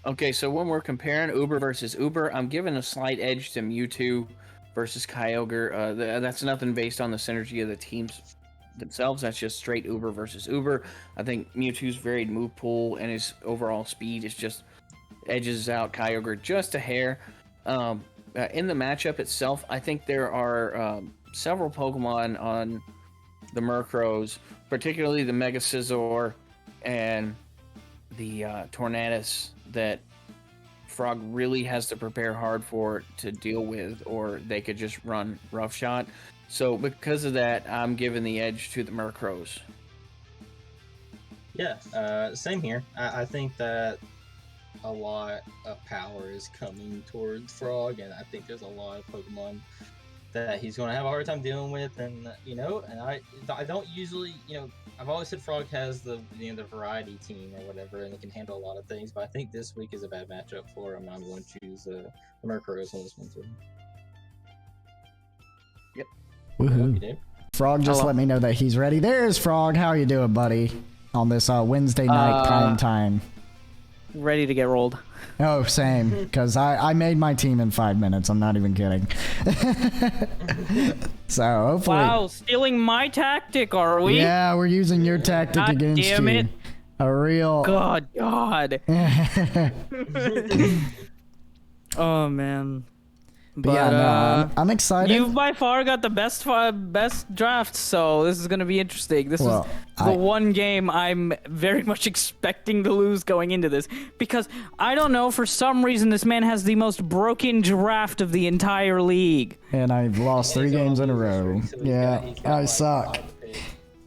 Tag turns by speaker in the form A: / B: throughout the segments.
A: Okay, so when we're comparing Uber versus Uber, I'm giving a slight edge to Mewtwo versus Kyogre. That's nothing based on the synergy of the teams themselves. That's just straight Uber versus Uber. I think Mewtwo's varied move pool and his overall speed is just edges out Kyogre just a hair. In the matchup itself, I think there are several Pokemon on the Murkrows, particularly the Mega Scizor and the Tornadus, that Frog really has to prepare hard for to deal with, or they could just run roughshod. So because of that, I'm giving the edge to the Murkrows.
B: Yeah, same here. I think that a lot of power is coming towards Frog, and I think there's a lot of Pokemon that he's going to have a hard time dealing with, and I don't usually, I've always said Frog has the variety team or whatever, and it can handle a lot of things, but I think this week is a bad matchup for him. I'm going to choose the Murkrows on this one too.
A: Yep.
C: Woohoo. Frog just let me know that he's ready. There's Frog. How you doing, buddy? On this Wednesday night prime time.
D: Ready to get rolled.
C: Oh, same. Because I made my team in 5 minutes. I'm not even kidding. So hopefully.
D: Wow, stealing my tactic, are we?
C: Yeah, we're using your tactic
D: God
C: against
D: damn
C: you.
D: it.
C: A real.
D: God. Oh man.
C: But yeah, no, I'm excited.
D: You've by far got the best draft, so this is going to be interesting. This is the one game I'm very much expecting to lose going into this, because I don't know, for some reason this man has the most broken draft of the entire league.
C: And I've lost 3 games in a row. Yeah, I suck.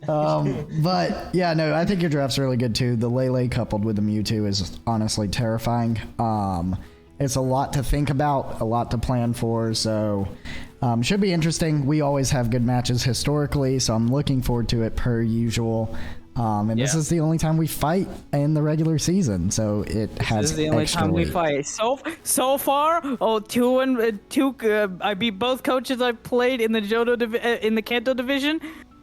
C: But yeah, no, I think your draft's really good too. The Lele coupled with the Mewtwo is honestly terrifying. It's a lot to think about, a lot to plan for, so should be interesting. We always have good matches historically, so I'm looking forward to it per usual. And this is the only time we fight in the regular season, so it has
D: This is the only time we fight. So far, 2-2. I beat both coaches I played in the in the Kanto division.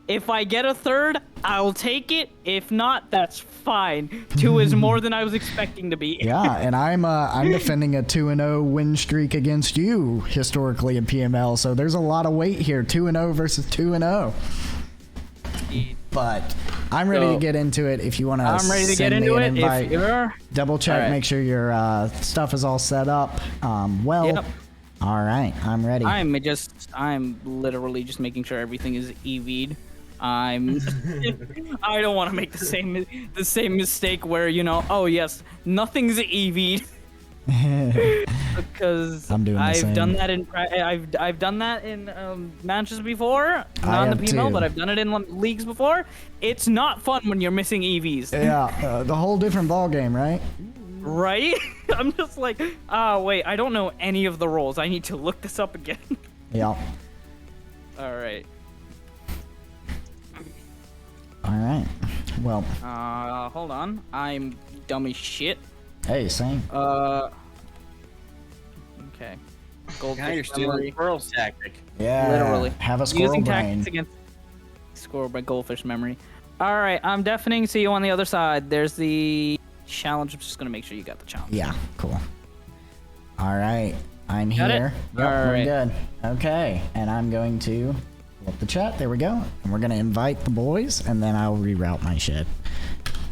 D: If I get a third, I'll take it. If not, that's fine. 2 is more than I was expecting to be.
C: Yeah, and I'm defending a 2-0 win streak against you historically in PML, so there's a lot of weight here. 2-0 versus 2-0. But I'm ready to get into it. If you want to,
D: I'm ready to get into it. If you're
C: double check, make sure your stuff is all set up. Yep. All right, I'm ready.
D: I'm literally just making sure everything is EV'd. I don't want to make the same mistake where, oh yes, nothing's EV'd. Because
C: I'm doing the same.
D: I've done that in matches before, not in the PML, but I've done it in leagues before. It's not fun when you're missing EVs.
C: Yeah, the whole different ball game, right?
D: Right? I'm just like, wait, I don't know any of the roles. I need to look this up again.
C: Yeah.
D: All right.
C: All right. Well.
D: Hold on. I'm dumb as shit.
C: Hey, same.
D: Okay.
A: Now you're stealing Squirrel's tactic.
C: Yeah.
D: Literally.
C: Have a squirrel
D: Using
C: brain.
D: tactics against squirrel by goldfish memory. All right. I'm deafening. See you on the other side. There's the challenge. I'm just gonna make sure you got the challenge.
C: Yeah. Cool. All right. I'm here. Yep, we're good. Okay. And I'm going to pull up the chat. There we go. And we're gonna invite the boys, and then I'll reroute my shit.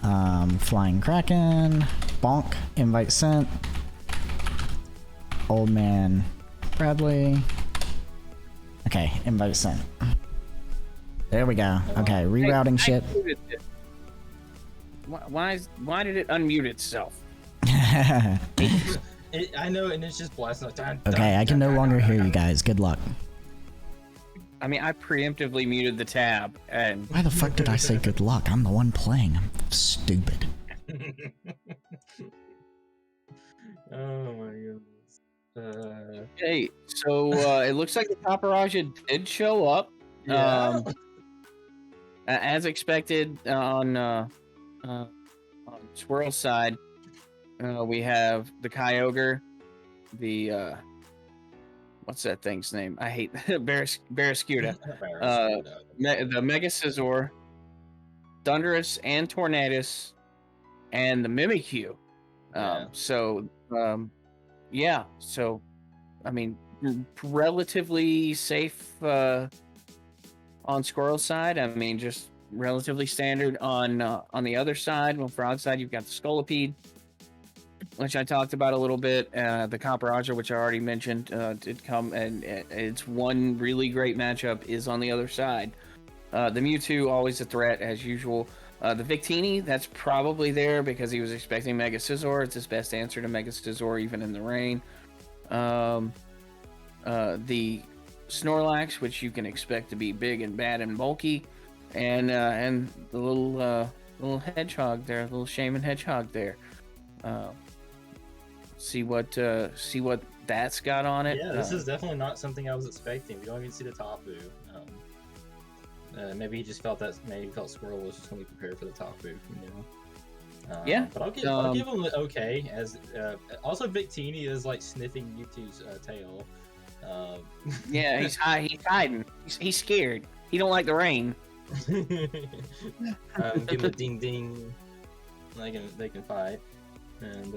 C: Flying Kraken. Bonk. Invite sent. Old man Bradley. Okay. Invite sent. There we go. Okay. Rerouting shit.
A: Why did it unmute itself?
B: I know, and it's just blasting.
C: Okay, I can no longer hear you guys. Good luck.
A: I mean, I preemptively muted the tab, and
C: why the fuck did I say good luck? I'm the one playing. I'm stupid.
B: Oh my goodness.
A: Hey, so it looks like the Paparaja did show up.
B: Yeah.
A: As expected on Swirl's side, we have the Kyogre, the what's that thing's name? I hate Barraskewda. The Mega Scizor, Thundurus and Tornadus, and the Mimikyu.
B: Yeah.
A: Yeah. So, I mean, relatively safe on Squirrel's side. I mean, just relatively standard on the other side. On Frog's side, you've got the Scolipede, which I talked about a little bit. The Copperajah, which I already mentioned, did come, and it's one really great matchup is on the other side. The Mewtwo, always a threat as usual. The Victini, that's probably there because he was expecting Mega Scizor. It's his best answer to Mega Scizor, even in the rain. The Snorlax, which you can expect to be big and bad and bulky, and the little hedgehog there, little Shaman hedgehog there. See what that's got on it.
B: Yeah, this is definitely not something I was expecting. We don't even see the Tapu. Maybe he just felt Squirrel was just going to be prepared for the Tapu, you know.
A: Yeah,
B: but I'll give him the okay. As also Victini is like sniffing Mewtwo's tail.
A: Yeah, he's hiding. He's scared. He don't like the rain.
B: Give him a ding ding. They can fight. And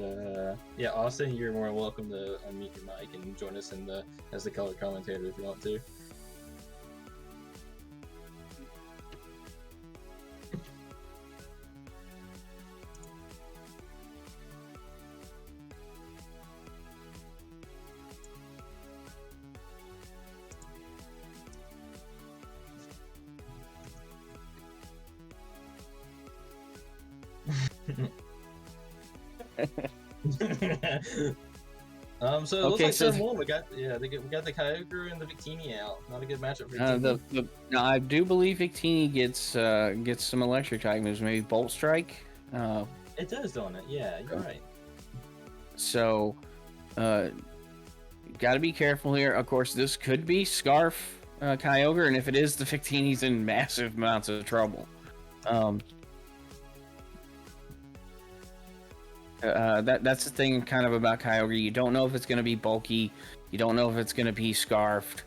B: yeah, Austin, you're more than welcome to unmute your mic and join us as the color commentator if you want to. So it looks like turn one. We got the Kyogre and the Victini out. Not a good matchup for Victini.
A: No, I do believe Victini gets some electric type moves, maybe Bolt Strike.
B: It does, don't it? Yeah, you're right.
A: So, got to be careful here. Of course, this could be Scarf Kyogre, and if it is, the Victini's in massive amounts of trouble. That's the thing kind of about Kyogre. You don't know if it's going to be bulky. You don't know if it's going to be scarfed.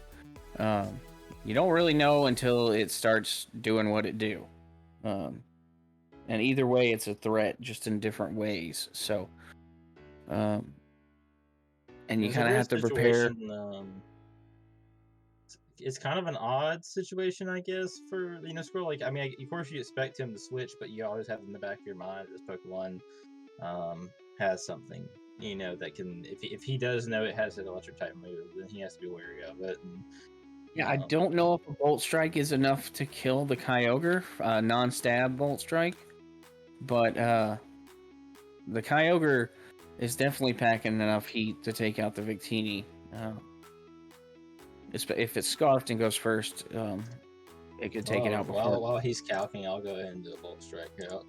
A: You don't really know until it starts doing what it do. And either way, it's a threat, just in different ways. So, and you kind of have to prepare.
B: It's kind of an odd situation, I guess, for Squirrel. Like, I mean, of course you expect him to switch, but you always have in the back of your mind this Pokemon has something, that can, if he does know it has an electric type move, then he has to be wary of it. And,
A: yeah, I don't know if a Bolt Strike is enough to kill the Kyogre, non-stab Bolt Strike, but the Kyogre is definitely packing enough heat to take out the Victini. If it's scarfed and goes first, it could take it out before.
B: While he's calcing, I'll go ahead and do a Bolt Strike out.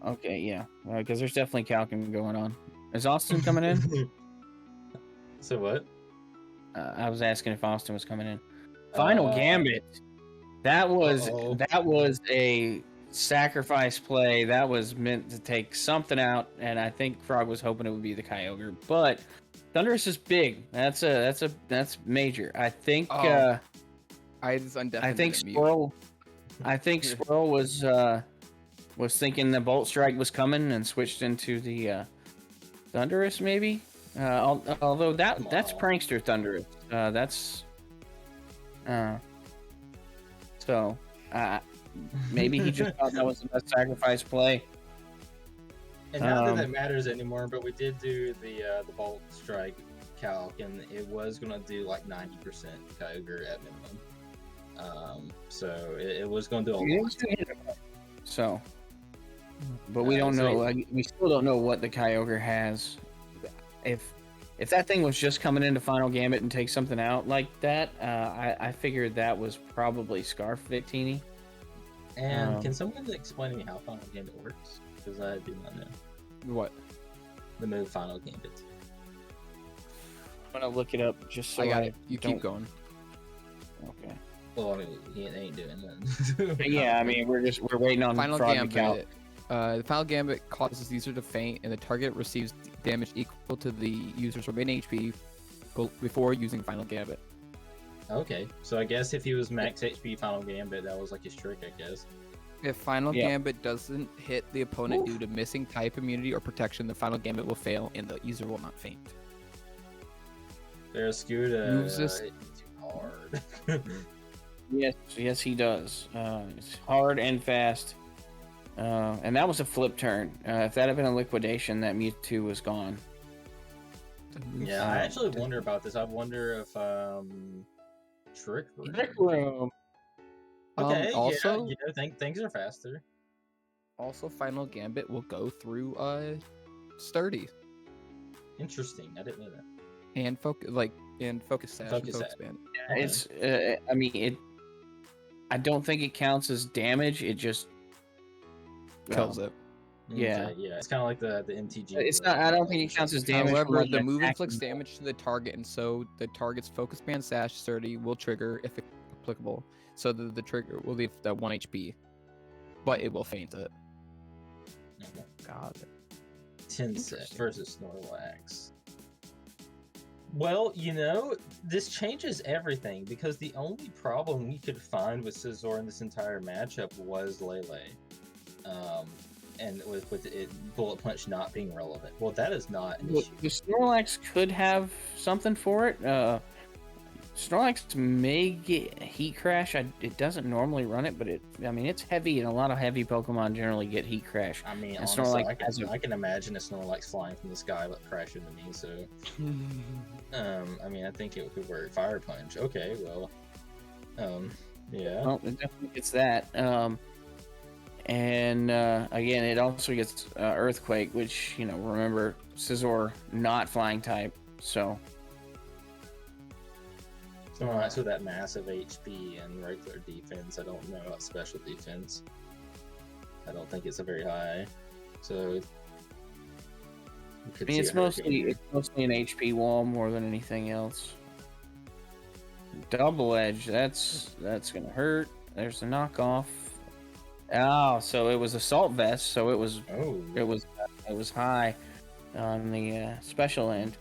A: Okay, yeah, because there's definitely calcing going on. Is Austin coming in?
B: So what?
A: I was asking if Austin was coming in. Final Gambit. That was a sacrifice play. That was meant to take something out, and I think Frog was hoping it would be the Kyogre. But Thundurus is big. That's major. I think. I think Squirrel. I think Squirrel was thinking the Bolt Strike was coming and switched into the Thundurus, maybe. Although that's Prankster Thundurus. So maybe he just thought that was the best sacrifice play.
B: And not that matters anymore, but we did do the Bolt Strike calc, and it was gonna do like 90% Kyogre at minimum. So it was gonna do a lot.
A: So. But we don't know. We still don't know what the Kyogre has. If that thing was just coming into Final Gambit and take something out like that, I figured that was probably Scarf Victini.
B: And can someone explain to me how Final Gambit works? Because I do not know.
E: What?
B: The move Final Gambit.
A: I'm gonna look it up just so
E: I got it. You keep going.
A: Okay.
B: Well, I mean, he ain't doing that.
A: Yeah, I mean, we're waiting on
E: Final
A: Frog
E: Gambit.
A: to count.
E: The Final Gambit causes the user to faint, and the target receives damage equal to the user's remaining HP before using Final Gambit.
B: Okay, so I guess if he was max HP Final Gambit, that was like his trick, I guess.
E: If Final
A: Yeah.
E: Gambit doesn't hit the opponent due to missing type immunity or protection, the Final Gambit will fail and the user will not faint.
B: Barraskewda
E: Moves this-
B: hit me too hard.
A: Yes, he does. It's hard and fast. And that was a flip turn. If that had been a liquidation, that Mewtwo was gone.
B: Yeah, I actually wonder about this. I wonder if Trick Room.
A: Trick Room.
B: Okay,
E: also,
B: yeah, things are faster.
E: Also, Final Gambit will go through Sturdy
B: Interesting. I didn't know that.
E: and Focus Sash and
B: Focus
E: Focus
B: Sash.
E: Band.
B: Okay.
A: It's. I mean, it. I don't think it counts as damage. It just
E: Kills it.
A: Yeah.
B: Okay, yeah. It's kind of like the MTG.
A: It's not. I don't think it counts as damage. from,
E: However,
A: like,
E: the
A: an
E: move
A: attack.
E: inflicts damage to the target, and so the target's Focus Band Sash Sturdy will trigger if applicable. So the trigger will leave that 1 HP, but it will faint it.
B: Okay.
E: God.
B: Tenset
E: Interesting.
B: versus Snorlax. Well, this changes everything because the only problem we could find with Scizor in this entire matchup was Lele. And with it Bullet Punch not being relevant. Well, that is not an issue.
A: The Snorlax could have something for it. Snorlax may get Heat Crash. It doesn't normally run it, but it's heavy, and a lot of heavy Pokemon generally get Heat Crash.
B: I mean,
A: And
B: honestly,
A: Snorlax
B: I can imagine a Snorlax flying from the sky but crash into me, so... I think it could work. Fire Punch. Okay, well... yeah.
A: Well, it definitely gets that. And again, it also gets Earthquake, which, remember, Scizor not flying type, so...
B: Snorlax with that massive HP and regular defense. I don't know about special defense. I don't think it's a very high. So...
A: I mean, it's mostly an HP wall more than anything else. Double Edge, that's gonna hurt. There's the knockoff. Oh, so it was Assault Vest, so it was high on the special end.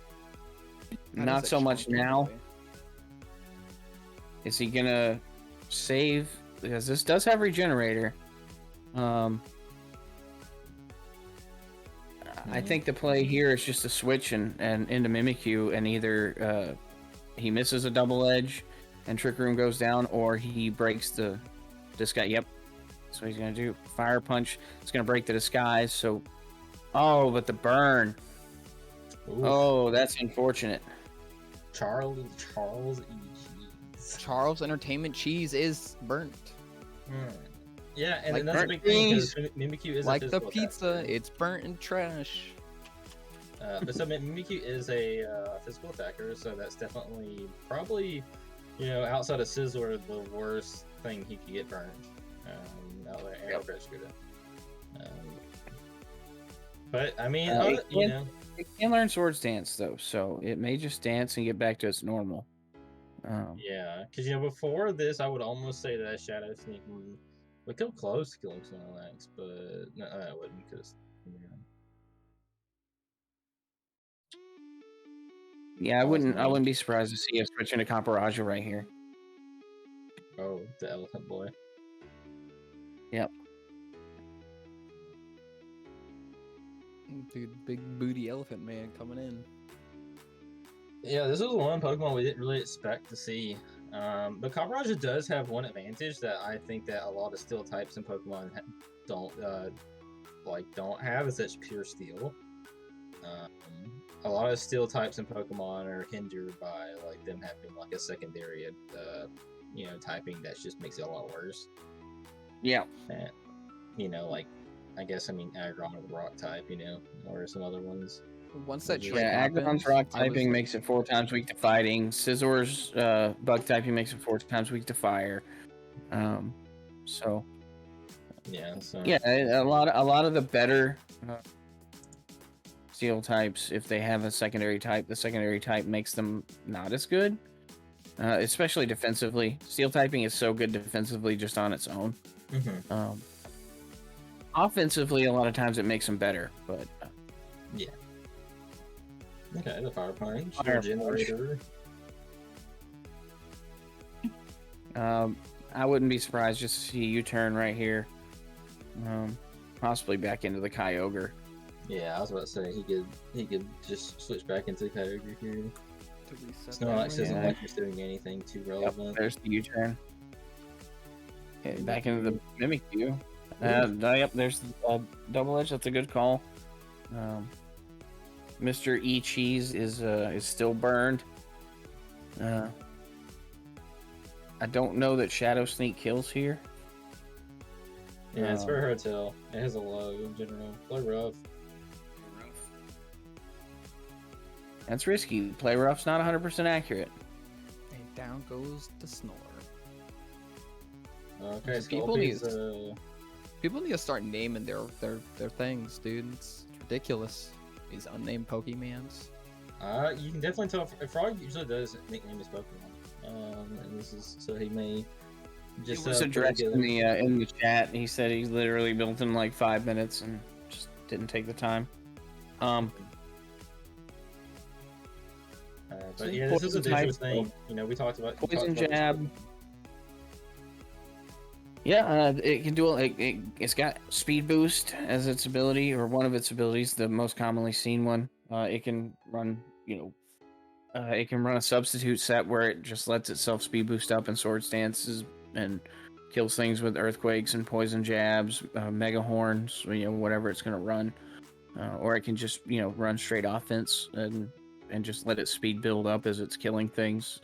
A: Not so much now. Is he gonna save? Because this does have Regenerator. I think the play here is just to switch and into Mimikyu, and either he misses a double edge and Trick Room goes down, or he breaks the disguise. Yep. So he's gonna do Fire Punch. It's gonna break the disguise. So, but the burn.
B: Ooh.
A: Oh, that's unfortunate.
B: Charles E. Cheese.
E: Charles Entertainment Cheese is burnt.
B: Yeah, and
E: Like
B: that's a
A: burnt
B: big thing because
A: cheese.
B: Mimikyu is
E: Like
B: a
E: the
B: physical
E: pizza,
B: attacker.
E: it's burnt and trash.
B: But so Mimikyu is a physical attacker, so that's definitely probably, outside of Scizor, the worst thing he could get burned. Out there, and Barraskewda. But I mean,
A: It can learn Swords Dance though, so it may just dance and get back to its normal.
B: yeah, because before this, I would almost say that Shadow Sneak would come close to killing Snorlax, but no, I wouldn't because.
A: Yeah, I wouldn't be surprised to see us switch into Camparaja right here.
B: Oh, the Elephant Boy.
A: Yep.
E: Dude, big booty elephant man coming in.
B: Yeah, this was one Pokemon we didn't really expect to see. But Camparaja does have one advantage that I think that a lot of steel types in Pokemon don't have, is that's pure steel. A lot of steel types in Pokemon are hindered by them having a secondary typing that just makes it a lot worse.
A: Yeah.
B: And, I guess Aggron with rock type, or some other ones.
E: Once that
B: Yeah,
E: trait
A: Yeah,
E: happens,
A: Aggron's rock
E: I was
A: typing
E: like-
A: makes it 4 times weak to fighting. Scizor's bug typing makes it 4 times weak to fire. So
B: Yeah, so
A: yeah, a lot of the better steel types, if they have a secondary type, the secondary type makes them not as good, especially defensively. Steel typing is so good defensively just on its own.
B: mhm.
A: Offensively, a lot of times it makes them better, but
B: Okay, the Fire Punch,
A: Fire Punch.
B: Generator.
A: I wouldn't be surprised just to see a U-turn right here. Possibly back into the Kyogre.
B: Yeah, I was about to say he could just switch back into Kyogre here.
E: To reset
B: Snorlax
E: that
B: isn't
E: ring.
B: like he's doing anything too
A: Yep,
B: relevant.
A: there's the U-turn. Okay, back into the Mimikyu. Yep, there's Double Edge. That's a good call. Mr. E Cheese is still burned. I don't know that Shadow Sneak kills here.
B: Yeah, it's very hard to tell. It has a low in general. Play rough.
A: That's risky. Play rough's not 100% accurate.
E: And down goes the Snore.
B: Okay,
E: So people need-
B: Sculpey's,
E: People need to start naming their things, dude. It's ridiculous. These unnamed Pokemans.
B: you can definitely tell. Frog usually does nickname his Pokemon. And this is so he may just.
A: It was addressed in the chat. He said he literally built in like 5 minutes and just didn't take the time.
B: But yeah, this is a dangerous thing. You know, we talked about
A: Poison Jab. Yeah, it can do it's got speed boost as its ability, or one of its abilities, the most commonly seen one. It can run, it can run a substitute set where it just lets itself speed boost up in Swords Dances and kills things with earthquakes and poison jabs, mega horns, whatever it's gonna run. Or it can just run straight offense and just let its speed build up as it's killing things.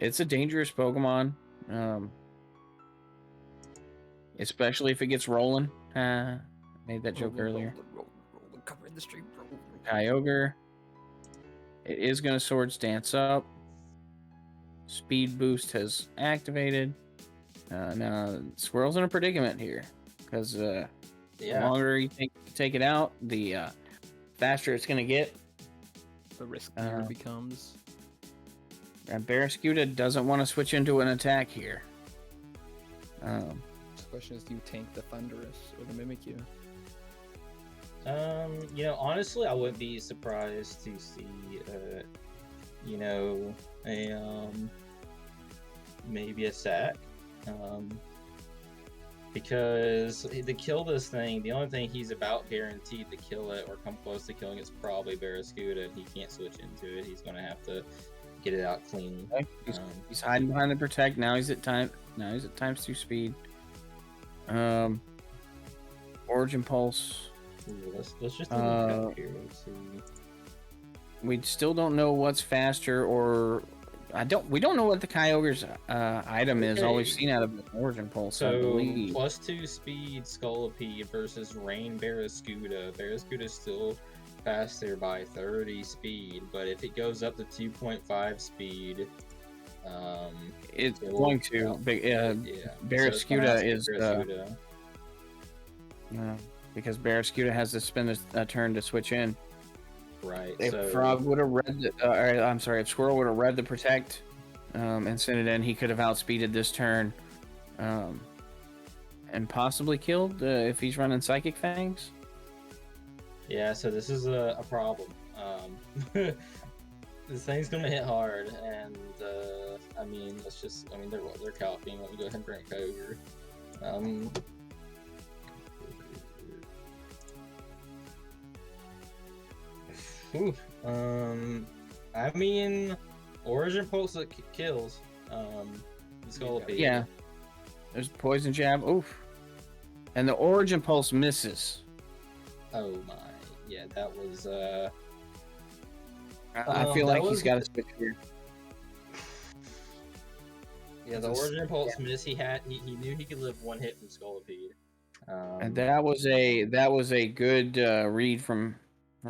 A: It's a dangerous Pokemon. Especially if it gets rolling. Made that joke earlier.
E: Cover in the street, bro.
A: Kyogre. It is going to Swords Dance up. Speed boost has activated. Now, Squirrel's in a predicament here. Because the longer you take it out, the faster it's going to get.
E: The riskier it becomes.
A: And Barraskewda doesn't want to switch into an attack here.
E: The question is, do you tank the Thunderous or the Mimikyu?
B: Honestly, I wouldn't be surprised to see, maybe a sack. Because to kill this thing, the only thing he's about guaranteed to kill it or come close to killing it's probably Barraskewda. He can't switch into it. He's going to have to get it out clean.
A: Okay. He's hiding behind the Protect. Now he's at times 2 speed. Origin Pulse.
B: Ooh, let's just do the here. Let's see.
A: We still don't know what's faster, or we don't know what the Kyogre's item is. All we've seen out of the Origin Pulse. I
B: So
A: believe.
B: +2 speed Scolipede versus Rain Barraskewda. Barraskewda's still faster by 30 speed, but if it goes up to 2.5 speed,
A: it's going to. Barraskewda is
B: Barraskewda.
A: because Barraskewda has to spend a turn to switch in.
B: Right.
A: If
B: so
A: Frog would have read, if Squirrel would have read the Protect and sent it in, he could have outspeeded this turn, and possibly killed if he's running Psychic Fangs.
B: yeah, so this is a problem. This thing's gonna hit hard, and they're calcing. Let me go ahead and bring Kyogre. Origin Pulse kills. Scolipede.
A: Yeah. There's Poison Jab. Oof. And the Origin Pulse misses.
B: Oh my. Yeah, that was.
A: I feel like he's got to switch here.
B: Yeah, the Origin Pulse miss. He knew he could live one hit from Scolipede.
A: And that was a good read from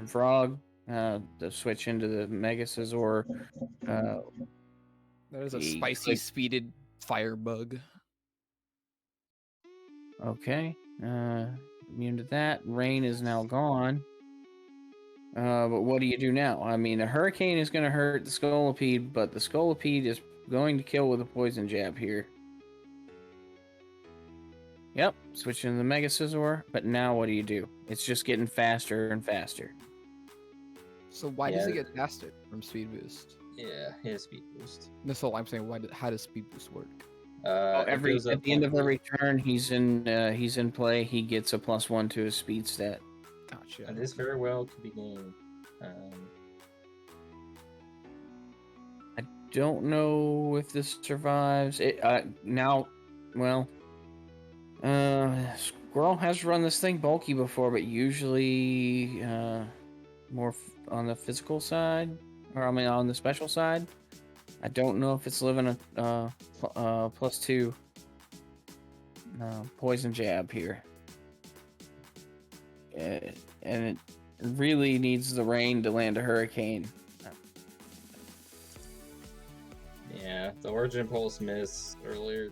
A: Frog. The switch into the Mega Scizor.
E: There's a spicy speeded Firebug.
A: Okay. Immune to that. Rain is now gone. But what do you do now? I mean, the Hurricane is going to hurt the Scolipede, but the Scolipede is going to kill with a Poison Jab here. Yep, switching to the Mega Scizor, but now what do you do? It's just getting faster and faster.
E: So why does it get faster from Speed Boost?
B: Yeah, he has Speed Boost.
E: That's all I'm saying. How does Speed Boost work?
B: It goes
A: at
B: up
A: the end of
B: on-
A: every turn, he's in play. He gets a +1 to his speed stat.
E: Gotcha.
B: And this very well could be gained.
A: I don't know if this survives. It now, well, Squirrel has run this thing bulky before, but usually more on the physical side, or I mean on the special side. I don't know if it's living a +2 poison jab here, and it really needs the rain to land a hurricane.
B: Yeah, the Origin Pulse miss earlier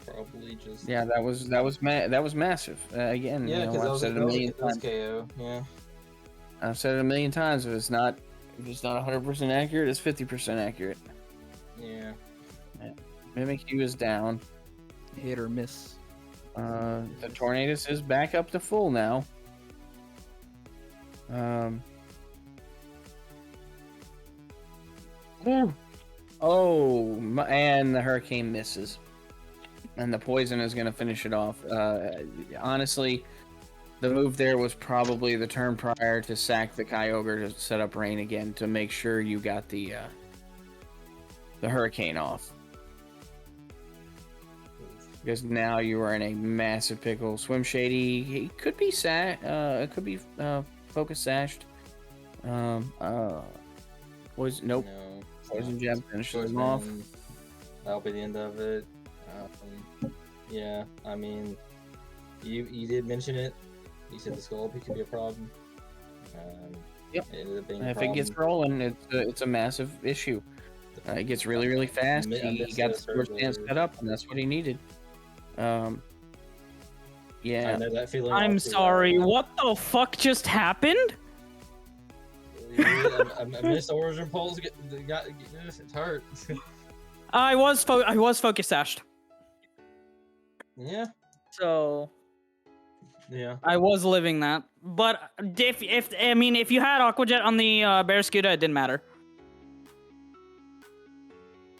B: probably just.
A: Yeah, that was massive. Again,
B: Yeah,
A: you know,
B: because
A: I've said it a million
B: that was
A: times.
B: KO. Yeah.
A: I've said it a million times. If it's not 100% accurate, it's 50% accurate.
B: Yeah.
A: Mimikyu is down.
E: Hit or miss.
A: The Tornadus is back up to full now. Woo. And the Hurricane misses. And the Poison is going to finish it off. Honestly, the move there was probably the turn prior to sack the Kyogre to set up Rain again to make sure you got the Hurricane off. Because now you are in a massive pickle. Swim Shady, he could be focus sashed. Nope.
B: No.
A: Poison Jab finishes him off.
B: That'll be the end of it. Yeah, I mean, you did mention it. You said the Scolipede could be a problem.
A: Yep.
B: It ended up being
A: And
B: a
A: if
B: problem.
A: it gets rolling, it's a massive issue. It gets really, really fast.
B: I
A: He
B: missed
A: got the
B: those
A: sword stance
B: earlier.
A: set up, and that's what he needed.
B: I
A: Yeah.
B: know that feeling.
D: I'm
B: all too
D: sorry.
B: well.
D: What the fuck just happened?
B: I missed Origin Pulse. It hurt.
D: I was focus sashed.
B: Yeah.
D: So
B: Yeah.
D: I was living that. But if you had Aqua Jet on the Barraskewda, it didn't matter.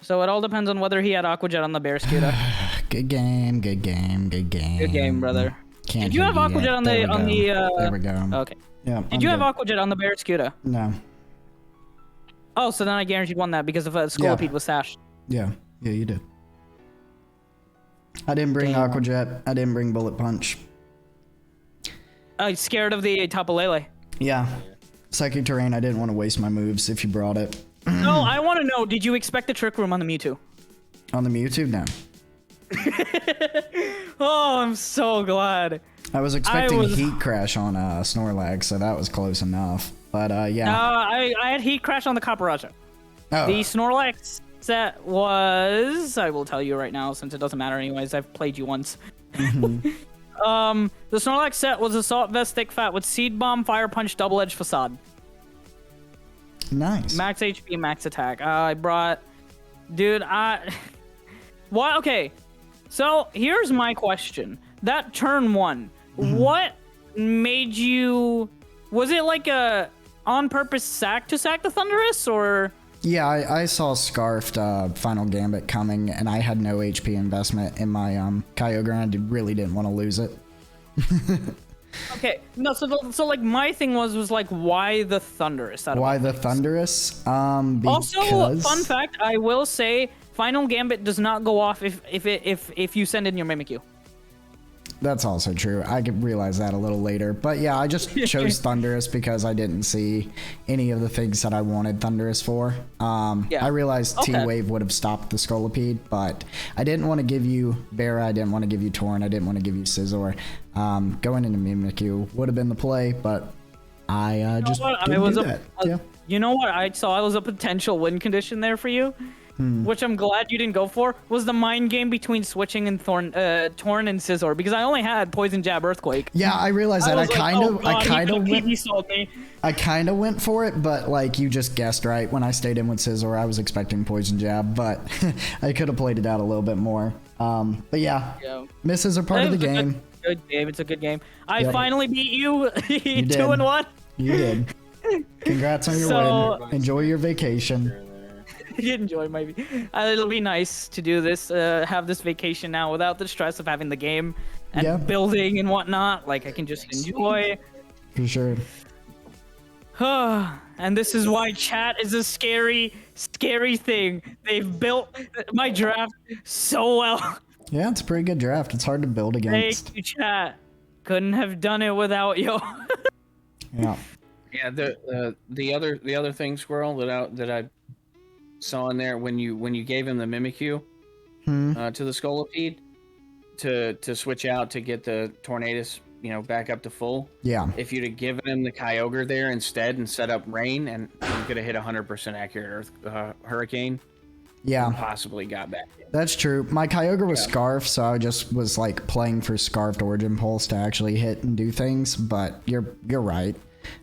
D: So it all depends on whether he had Aqua Jet on the Barraskewda.
C: Good game, good game, good game.
D: Good game, brother.
C: Can't
D: Did you
C: hit
D: have Aqua
C: yet.
D: Jet on
C: There
D: the
C: we go.
D: on the?
C: There we go.
D: Okay.
C: Yeah.
D: Did you have Aqua Jet on the Barraskewda?
C: No.
D: Oh, so then I guaranteed won that because of Scolipede was sashed.
C: Yeah. Yeah, you did. I didn't bring
D: Damn.
C: Aqua Jet. I didn't bring Bullet Punch.
D: Scared of the Tapu Lele.
C: Yeah. Psychic Terrain, I didn't want to waste my moves if you brought it.
D: No, I want to know, did you expect the Trick Room on the Mewtwo?
C: On the Mewtwo? No.
D: Oh, I'm so glad.
C: I was expecting
D: was-
C: Heat Crash on Snorlax, so that was close enough. But yeah.
D: I had Heat Crash on the Caparaja.
C: Oh.
D: The Snorlax set was... I will tell you right now, since it doesn't matter anyways. I've played you once.
C: Mhm.
D: The Snorlax set was Assault Vest Thick Fat with Seed Bomb, Fire Punch, Double Edge Facade.
C: Nice.
D: Max HP, max attack. I brought... Dude, What? Okay. So, here's my question. That turn one, what made you... Was it like a on-purpose sack to sack the Thunderous, or...
C: Yeah, I saw Scarfed Final Gambit coming, and I had no HP investment in my Kyogre, and I really didn't want to lose it.
D: Okay, no, so like, my thing was like, why the Thunderous? Out of
C: Why
D: all
C: the
D: things?
C: Thunderous?
D: Also,
C: Because...
D: fun fact, I will say, Final Gambit does not go off if you send in your Mimikyu.
C: That's also true. I could realize that a little later. But yeah, I just chose Thunderous because I didn't see any of the things that I wanted Thunderous for.
D: Yeah.
C: I realized
D: Okay.
C: T-Wave would have stopped the Scolipede, but I didn't want to give you Barra, I didn't want to give you Torn, I didn't want to give you Scizor. Going into Mimikyu would have been the play, but I just
D: what?
C: didn't do
D: a-
C: that. Yeah.
D: You know what I saw was a potential win condition there for you, which I'm glad you didn't go for, was the mind game between switching and Torn and Scizor, because I only had Poison Jab Earthquake.
C: Yeah, I realized that. I
D: was like,
C: kind
D: oh
C: of
D: God, he could've
C: went.
D: PB sold me.
C: I kind of went for it, but like you just guessed right. When I stayed in with Scizor, I was expecting Poison Jab, but I could have played it out a little bit more. But yeah,
D: Yeah.
C: misses are part of the
D: It was a
C: game.
D: Good game. It's a good game. I
C: Yep.
D: finally beat you.
C: did.
D: 2-1.
C: You did. Congrats on your
D: So-
C: win. Enjoy your vacation.
B: Here and there.
D: enjoy my. It'll be nice to do this. Have this vacation now without the stress of having the game and
C: Yeah.
D: building and whatnot. Like I can just enjoy.
C: For sure.
D: And this is why chat is a scary, scary thing. They've built my draft so well.
C: Yeah, it's a pretty good draft. It's hard to build against.
D: Thank you, chat. Couldn't have done it without you.
C: Yeah.
A: Yeah, the other thing, Squirrel, that I saw in there when you gave him the Mimikyu to the Scolipede to switch out to get the Tornadus, back up to full.
C: Yeah.
A: If you'd have given him the Kyogre there instead and set up Rain, and you could have hit 100% accurate Hurricane,
C: Yeah.
A: possibly got back.
C: That's true. My Kyogre was Scarf, so I just was like playing for Scarfed Origin Pulse to actually hit and do things. But you're right.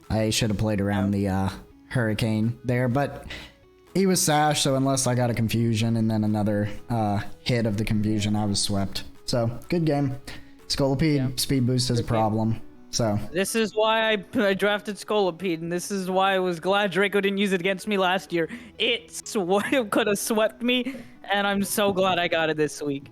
C: I should have played around the Hurricane there, but he was Sash, so unless I got a Confusion and then another hit of the Confusion, I was swept. So good game. Scolipede speed boost is a problem. So
D: This is why I drafted Scolipede, and this is why I was glad Draco didn't use it against me last year. It could have swept me, and I'm so glad I got it this week.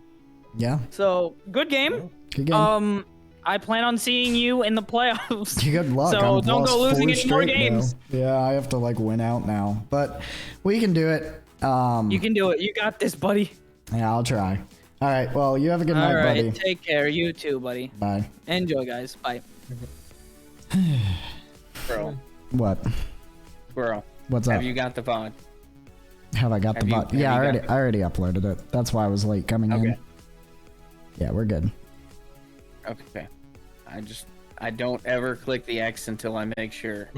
C: yeah,
D: So, good game.
C: good game.
D: I plan on seeing you in the playoffs.
C: Good luck.
D: So
C: I'm
D: don't go
C: lost
D: losing
C: 4
D: any more
C: straight
D: games.
C: now. Yeah, I have to like win out now, but we can do it.
D: You can do it. You got this, buddy.
C: Yeah, I'll try. All right. Well, you have a good
D: All
C: night,
D: right.
C: buddy.
D: Take care. You too, buddy.
C: Bye.
D: Enjoy, guys. Bye.
A: Squirrel,
C: What?
A: Squirrel,
C: What's up?
A: have you got the VOD?
C: Have I got the
A: have you-
C: bot?
A: have
C: Yeah,
A: you
C: I
A: got
C: already uploaded it. That's why I was late coming in.
A: Okay.
C: Yeah, we're good.
A: Okay. I don't ever click the X until I make sure.